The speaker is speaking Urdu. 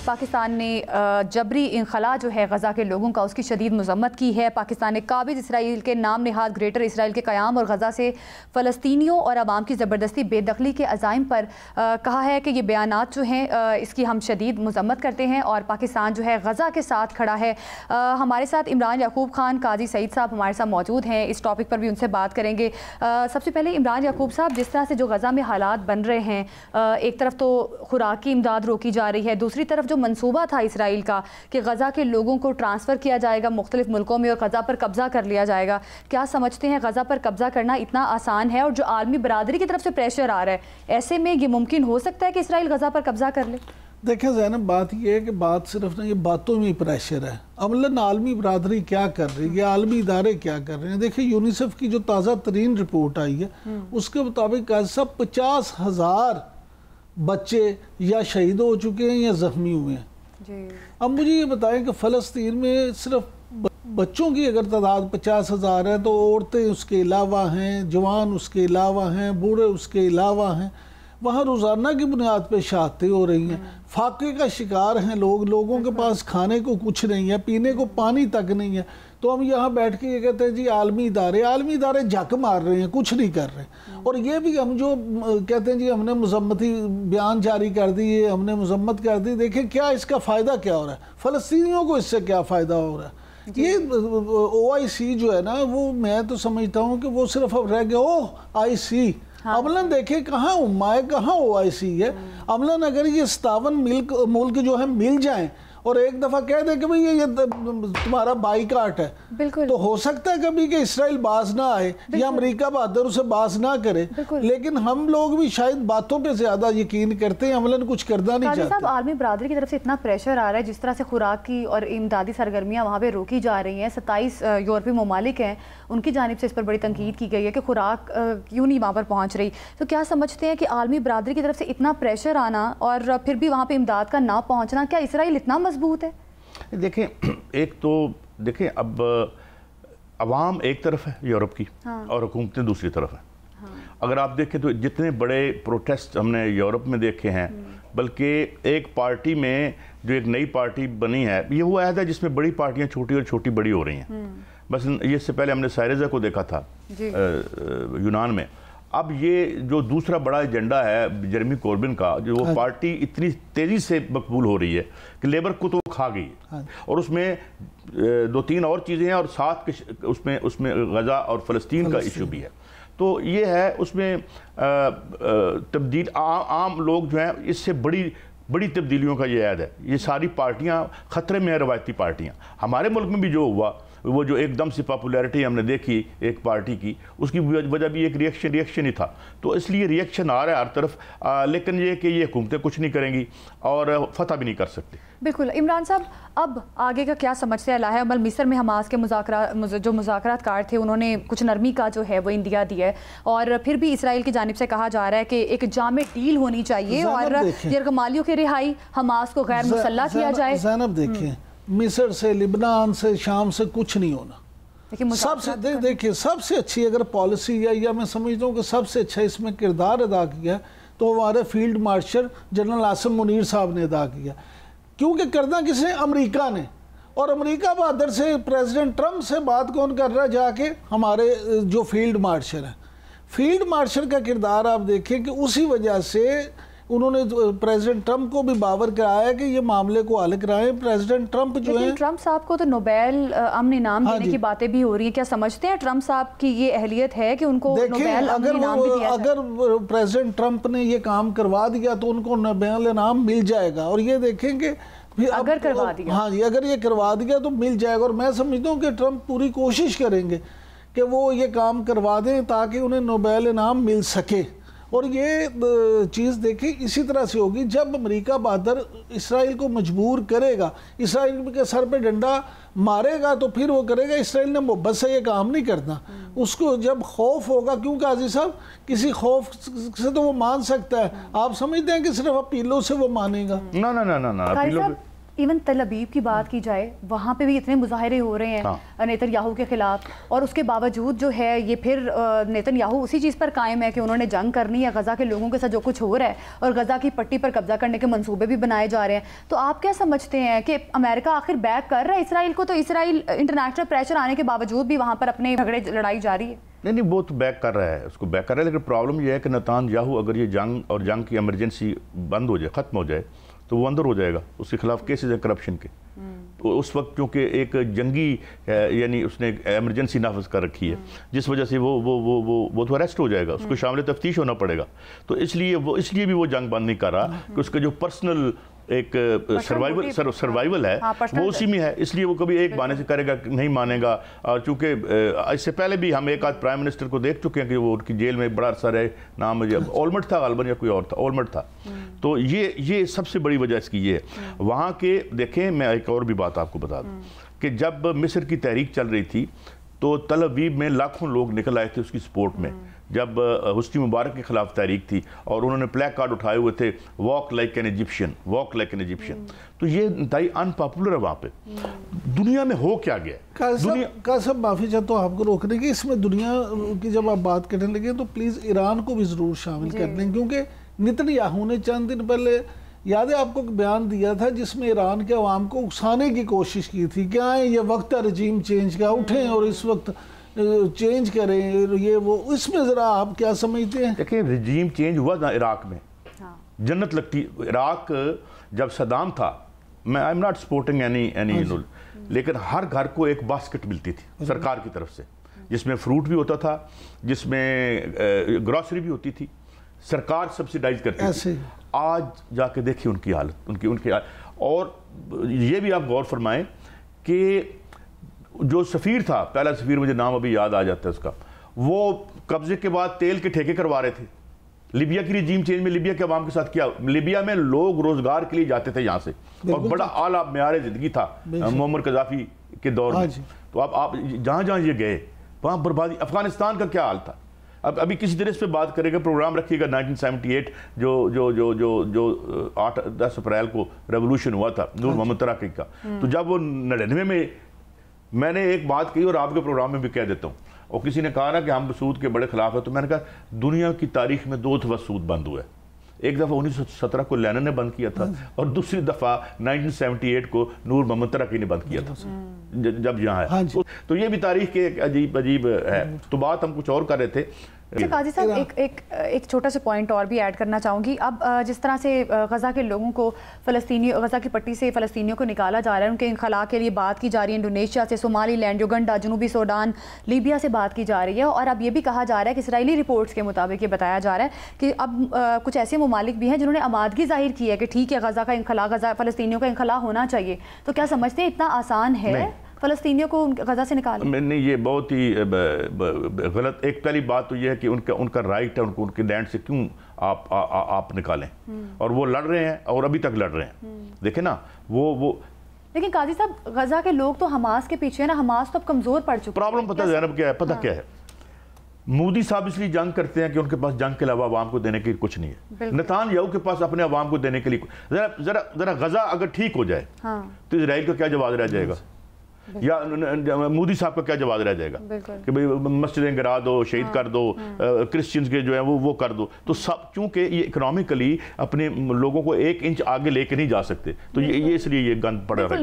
پاکستان نے جبری انخلا جو ہے غزہ کے لوگوں کا اس کی شدید مذمت کی ہے۔ پاکستان نے قابض اسرائیل کے نام نہاد گریٹر اسرائیل کے قیام اور غزہ سے فلسطینیوں اور عوام کی زبردستی بے دخلی کے عزائم پر کہا ہے کہ یہ بیانات جو ہیں اس کی ہم شدید مذمت کرتے ہیں اور پاکستان جو ہے غزہ کے ساتھ کھڑا ہے۔ ہمارے ساتھ عمران یعقوب خان قاضی سعید صاحب ہمارے ساتھ موجود ہیں، اس ٹاپک پر بھی ان سے بات کریں گے۔ سب سے پہلے عمران یعقوب صاحب، جس طرح سے جو غزہ میں حالات بن رہے ہیں، ایک طرف تو خوراک کی امداد روکی جا رہی ہے، دوسری طرف جو منصوبہ تھا اسرائیل کا کہ غزہ کے لوگوں کو ٹرانسفر کیا جائے گا مختلف ملکوں میں اور غزہ پر قبضہ کر لیا جائے گا، کیا سمجھتے ہیں غزہ پر قبضہ کرنا اتنا آسان ہے؟ اور جو عالمی برادری کی طرف سے پریشر آ رہا ہے، ایسے میں یہ ممکن ہو سکتا ہے کہ اسرائیل غزہ پر قبضہ کر لے؟ دیکھیں زینب، بات یہ ہے کہ بات صرف نہیں، یہ باتوں میں پریشر ہے۔ عملاً عالمی برادری کیا کر رہی ہے، عالمی ادارے کیا کر رہے ہیں؟ دیکھیں یونیسیف کی جو تازہ ترین رپورٹ آئی ہے اس کے مطابق آج سب 50,000 بچے یا شہید ہو چکے ہیں یا زخمی ہوئے ہیں۔ اب مجھے یہ بتائیں کہ فلسطین میں صرف بچوں کی اگر تعداد 50,000 ہے تو عورتیں اس کے علاوہ ہیں، جوان اس کے علاوہ ہیں، بوڑھے اس کے علاوہ ہیں۔ وہاں روزانہ کی بنیاد پہ شہادتیں ہو رہی ہیں، فاقے کا شکار ہیں لوگوں کے پاس کھانے کو کچھ نہیں ہے، پینے کو پانی تک نہیں ہے۔ تو ہم یہاں بیٹھ کے یہ کہتے ہیں جی عالمی ادارے جھک مار رہے ہیں، کچھ نہیں کر رہے۔ اور یہ بھی ہم جو کہتے ہیں جی ہم نے مذمتی بیان جاری کر دیے، ہم نے مذمت کر دی، دیکھیں کیا اس کا فائدہ کیا ہو رہا ہے، فلسطینیوں کو اس سے کیا فائدہ ہو رہا ہے؟ یہ OIC جو ہے نا، وہ میں تو سمجھتا ہوں کہ وہ صرف اب رہ گیا OIC۔ عملاً دیکھیں کہاں ہے، کہاں OIC ہے۔ عملاً اگر یہ 57 ملک جو ہیں مل جائیں اور ایک دفعہ کہہ دیں کہ بھئی یہ تمہارا بائیکاٹ ہے، تو ہو سکتا ہے کبھی کہ اسرائیل باز نہ آئے یا امریکہ بہادر اسے باز نہ کرے، لیکن ہم لوگ بھی شاید باتوں پہ زیادہ یقین کرتے ہیں، عملاً کچھ کرنا نہیں چاہتے۔ صاحب، عالمی برادری کی طرف سے اتنا پریشر آ رہا ہے، جس طرح سے خوراک کی اور امدادی سرگرمیاں وہاں پہ روکی جا رہی ہیں، 27 یورپی ممالک ہیں، ان کی جانب سے اس پر بڑی تنقید کی گئی ہے کہ خوراک کیوں نہیں وہاں پر پہنچ رہی، تو کیا سمجھتے ہیں کہ عالمی برادری کی طرف سے اتنا پریشر آنا اور پھر بھی وہاں پہ امداد کا نہ پہنچنا، کیا اسرائیل اتنا مضبوط ہے؟ دیکھیں ایک تو دیکھیں اب عوام ایک طرف ہے یورپ کی اور حکومتیں دوسری طرف ہیں۔ اگر آپ دیکھیں تو جتنے بڑے پروٹیسٹ ہم نے یورپ میں دیکھے ہیں، بلکہ ایک پارٹی میں جو ایک نئی پارٹی بنی ہے، یہ وہ عہد ہے جس میں بڑی پارٹیاں چھوٹی اور چھوٹی بڑی ہو رہی ہیں۔ بس یہ سے پہلے ہم نے سائریزا کو دیکھا تھا یونان میں۔ اب یہ جو دوسرا بڑا ایجنڈا ہے جیرمی کوربن کا، جو وہ پارٹی اتنی تیزی سے مقبول ہو رہی ہے کہ لیبر کو تو کھا گئی ہے، اور اس میں 2-3 اور چیزیں ہیں، اور ساتھ اس میں غزہ اور فلسطین کا ایشو بھی ہے۔ تو یہ ہے اس میں تبدیل، عام لوگ جو ہیں اس سے بڑی تبدیلیوں کا یہ عہد ہے۔ یہ ساری پارٹیاں خطرے میں ہیں، روایتی پارٹیاں۔ ہمارے ملک میں بھی جو ہوا، وہ جو ایک دم سے پاپولیرٹی ہم نے دیکھی ایک پارٹی کی، اس کی وجہ بھی ایک ریئیکشن ہی تھا۔ تو اس لیے ریئیکشن آ رہا ہے ہر طرف، لیکن یہ کہ یہ حکومتیں کچھ نہیں کریں گی اور فتح بھی نہیں کر سکتی۔ بالکل۔ عمران صاحب، اب آگے کا کیا سمجھتے ہیں؟ لاہ عمل مصر میں حماس کے جو مذاکرات کار تھے، انہوں نے کچھ نرمی کا جو ہے وہ اندیا دیا ہے، اور پھر بھی اسرائیل کی جانب سے کہا جا رہا ہے کہ ایک جامع ڈیل ہونی چاہیے اور یرغمالیوں کی رہائی، حماس کو غیر مسلح کیا جائے۔ زینب دیکھیں، مصر سے، لبنان سے، شام سے کچھ نہیں ہونا۔ سب سے اچھی اگر پالیسی ہے، یا میں سمجھتا ہوں کہ سب سے اچھا اس میں کردار ادا کیا تو ہمارے field marshal general Asim Munir صاحب نے ادا کیا، کیونکہ کرنا کس نے؟ امریکہ نے۔ اور امریکہ بہادر سے پریزیڈنٹ ٹرمپ سے بات کون کر رہا ہے؟ جا کے ہمارے جو فیلڈ مارشل ہیں۔ فیلڈ مارشل کا کردار آپ دیکھیں کہ اسی وجہ سے انہوں نے پریزیڈنٹ ٹرمپ کو بھی باور کرایا کہ یہ معاملے کو حل کرائیں۔ پریزیڈنٹ ٹرمپ جو ہیں، ٹرمپ صاحب کو تو نوبیل امن انعام دینے کی باتیں بھی ہو رہی ہیں، کیا سمجھتے ہیں ٹرمپ صاحب کی یہ اہلیت ہے کہ ان کو نوبیل امن انعام بھی دیا جائے؟ اگر پریزیڈنٹ ٹرمپ نے یہ کام کروا دیا تو ان کو نوبیل انعام مل جائے گا۔ اور یہ دیکھیں کہ اگر کروا دیا، ہاں جی، اگر یہ کروا دیا تو مل جائے گا۔ اور میں سمجھتا ہوں کہ ٹرمپ پوری کوشش کریں گے کہ وہ یہ کام کروا دیں تاکہ انہیں نوبیل انعام مل سکے۔ اور یہ چیز دیکھیں اسی طرح سے ہوگی جب امریکہ بہادر اسرائیل کو مجبور کرے گا، اسرائیل کے سر پہ ڈنڈا مارے گا تو پھر وہ کرے گا۔ اسرائیل نے محبت سے یہ کام نہیں کرنا، اس کو جب خوف ہوگا، کیونکہ عزیز صاحب کسی خوف سے تو وہ مان سکتا ہے۔ آپ سمجھتے ہیں کہ صرف اپیلوں سے وہ مانے گا؟ نہ ایون تل ابیب کی بات کی جائے وہاں پہ بھی اتنے مظاہرے ہو رہے ہیں نیتن یاہو کے خلاف، اور اس کے باوجود جو ہے یہ پھر نیتن یاہو اسی چیز پر قائم ہے کہ انہوں نے جنگ کرنی ہے، غزہ کے لوگوں کے ساتھ جو کچھ ہو رہا ہے اور غزہ کی پٹی پر قبضہ کرنے کے منصوبے بھی بنائے جا رہے ہیں. تو آپ کیا سمجھتے ہیں کہ امریکہ آخر بیک کر رہا ہے اسرائیل کو؟ تو اسرائیل انٹرنیشنل پریشر آنے کے باوجود بھی وہاں پر اپنے جھگڑے لڑائی جاری ہے. نہیں وہ تو بیک کر رہا ہے، اس کو بیک کر رہا ہے، لیکن پرابلم یہ ہے کہ نیتن یاہو اگر یہ جنگ اور جنگ کی ایمرجنسی بند ہو جائے، ختم ہو جائے، تو وہ اندر ہو جائے گا. اس کے خلاف کیسز ہیں کرپشن کے. اس وقت کیونکہ ایک جنگی یعنی اس نے ایمرجنسی نافذ کر رکھی ہے، جس وجہ سے وہ تو اریسٹ ہو جائے گا، اس کو شامل تفتیش ہونا پڑے گا. تو اس لیے بھی وہ جنگ بند نہیں کر رہا کہ اس کا جو پرسنل ایک سروائیول ہے وہ اسی میں ہے. اس لیے وہ کبھی ایک بانے سے کرے گا نہیں مانے گا. اور چونکہ اس سے پہلے بھی ہم ایک آدھ پرائم منسٹر کو دیکھ چکے ہیں کہ وہ ان کی جیل میں بڑا عرصہ رہے، نام مجھے اولمرٹ تھا غالباً یا کوئی اور تھا، اولمرٹ تھا. تو یہ سب سے بڑی وجہ اس کی یہ ہے. وہاں کے دیکھیں، میں ایک اور بھی بات آپ کو بتا دوں کہ جب مصر کی تحریک چل رہی تھی تو تل ابیب میں لاکھوں لوگ نکل آئے تھے اس کی سپورٹ میں. جب حسنی مبارک کے خلاف تحریک تھی اور انہوں نے پلیک کارڈ اٹھائے ہوئے تھے، walk like an Egyptian, walk like an Egyptian. تو یہ انتہائی ان پاپولر ہے وہاں پہ. دنیا میں ہو کیا گیا؟ صاحب معافی چاہتا ہوں آپ کو روکنے کی، اس میں دنیا کی جب آپ بات کرنے لگے تو پلیز ایران کو بھی ضرور شامل کر دیں، کیونکہ نیتن یاہو نے چند دن پہلے یاد ہے آپ کو بیان دیا تھا جس میں ایران کے عوام کو اکسانے کی کوشش کی تھی کہ آئیں یہ وقت ہے رجیم چینج کا، اٹھیں اور اس وقت چینج کریں یہ وہ. اس میں ذرا آپ کیا سمجھتے ہیں؟ دیکھیں رجیم چینج ہوا نا عراق میں، جنت لگتی. عراق جب صدام تھا، میں I am not supporting any لیکن ہر گھر کو ایک باسکٹ ملتی تھی سرکار کی طرف سے، جس میں فروٹ بھی ہوتا تھا، جس میں گروسری بھی ہوتی تھی، سرکار سبسیڈائز کرتی تھی. آج جا کے دیکھیں ان کی حالت، ان کی اور یہ بھی آپ غور فرمائیں کہ جو سفیر تھا، پہلا سفیر مجھے نام ابھی یاد آ جاتا ہے اس کا، وہ قبضے کے بعد تیل کے ٹھیکے کروا رہے تھے. لیبیا کی رجیم چینج میں لیبیا کے عوام کے ساتھ کیا؟ لیبیا میں لوگ روزگار کے لیے جاتے تھے یہاں سے، اور بڑا اعلیٰ معیار زندگی تھا معمر قذافی کے دور میں. تو آپ جہاں جہاں یہ گئے وہاں بربادی. افغانستان کا کیا حال تھا؟ ابھی کسی طرح اس پہ بات کرے گا، پروگرام رکھیے گا 1978 جو 8-10 اپریل کو ریولوشن ہوا تھا نور محمد ترکی کا. تو جب وہ 99 میں نے ایک بات کہی اور آپ کے پروگرام میں بھی کہہ دیتا ہوں، اور کسی نے کہا نا کہ ہم سود کے بڑے خلاف ہیں، تو میں نے کہا دنیا کی تاریخ میں 2 دفعہ سود بند ہوا ہے. ایک دفعہ 1917 کو لینن نے بند کیا تھا، اور دوسری دفعہ 1978 کو نور محمد ترکی نے بند کیا تھا جب یہاں ہے. تو یہ بھی تاریخ کے ایک عجیب ہے. تو بات ہم کچھ اور کر رہے تھے. قاضی صاحب ایک چھوٹا سا پوائنٹ اور بھی ایڈ کرنا چاہوں گی. اب جس طرح سے غزہ کے لوگوں کو غزہ کی پٹی سے فلسطینیوں کو نکالا جا رہا ہے، ان کے انخلاء کے لیے بات کی جا رہی ہے، انڈونیشیا سے، صومالی لینڈ، یوگنڈا، جنوبی سوڈان، لیبیا سے بات کی جا رہی ہے. اور اب یہ بھی کہا جا رہا ہے کہ اسرائیلی رپورٹس کے مطابق یہ بتایا جا رہا ہے کہ اب کچھ ایسے ممالک بھی ہیں جنہوں نے آمادگی ظاہر کی ہے کہ ٹھیک ہے غزہ کا انخلاء، فلسطینیوں کا انخلاء ہونا چاہیے. تو کیا سمجھتے ہیں اتنا آسان ہے فلسطینیوں کو غزہ سے نکالنا؟ نہیں، یہ بہت ہی غلط. ایک پہلی بات تو یہ ہے کہ ان کا رائٹ ہے، ان کے لینڈ سے کیوں آپ نکالیں؟ اور وہ لڑ رہے ہیں اور ابھی تک لڑ رہے ہیں. دیکھیں نا وہ لیکن قاضی صاحب غزہ کے لوگ تو حماس کے پیچھے ہیں نا، حماس تو اب کمزور پڑ چکا ہے. پرابلم پتہ زینب کیا ہے؟ پتہ کیا ہے؟ مودی صاحب اس لیے جنگ کرتے ہیں کہ ان کے پاس جنگ کے علاوہ عوام کو دینے کے لیے کچھ نہیں ہے. نیتن یاہو کے پاس اپنے عوام کو دینے کے لیے ذرا غزہ اگر ٹھیک ہو جائے تو اسرائیل کا کیا جواز رہ جائے گا؟ یا مودی صاحب کا کیا جواز رہ جائے گا کہ بھئی مسجدیں گرا دو، شہید کر دو، کرسچنز کے جو ہیں وہ کر دو. تو سب چونکہ یہ اکنامکلی اپنے لوگوں کو 1 انچ آگے لے کے نہیں جا سکتے، تو یہ اس لیے یہ گند پڑا رہا ہے.